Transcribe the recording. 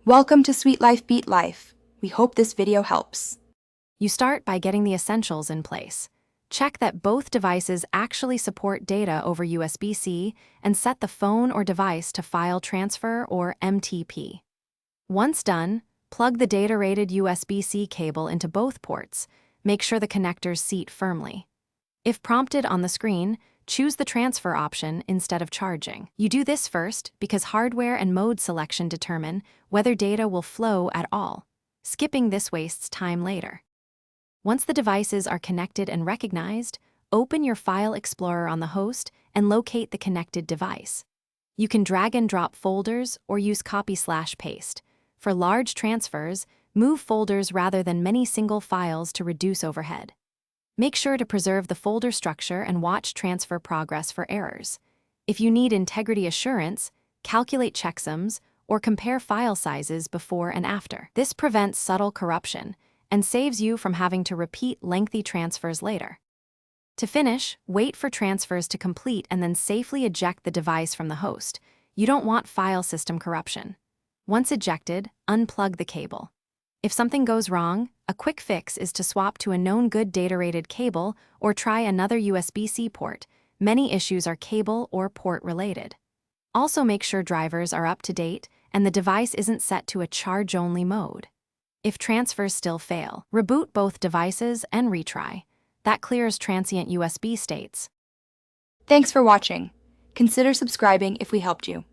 Welcome to Sweet Life Beat Life. We hope this video helps. You start by getting the essentials in place. Check that both devices actually support data over USB-C and set the phone or device to file transfer or MTP. Once done, plug the data-rated USB-C cable into both ports. Make sure the connectors seat firmly. If prompted on the screen, choose the transfer option instead of charging. You do this first because hardware and mode selection determine whether data will flow at all. Skipping this wastes time later. Once the devices are connected and recognized, open your File Explorer on the host and locate the connected device. You can drag and drop folders or use copy/paste. For large transfers, move folders rather than many single files to reduce overhead. Make sure to preserve the folder structure and watch transfer progress for errors. If you need integrity assurance, calculate checksums or compare file sizes before and after. This prevents subtle corruption and saves you from having to repeat lengthy transfers later. To finish, wait for transfers to complete and then safely eject the device from the host. You don't want file system corruption. Once ejected, unplug the cable. If something goes wrong, a quick fix is to swap to a known good data-rated cable or try another USB-C port. Many issues are cable or port related. Also make sure drivers are up to date and the device isn't set to a charge-only mode. If transfers still fail, reboot both devices and retry. That clears transient USB states. Thanks for watching. Consider subscribing if we helped you.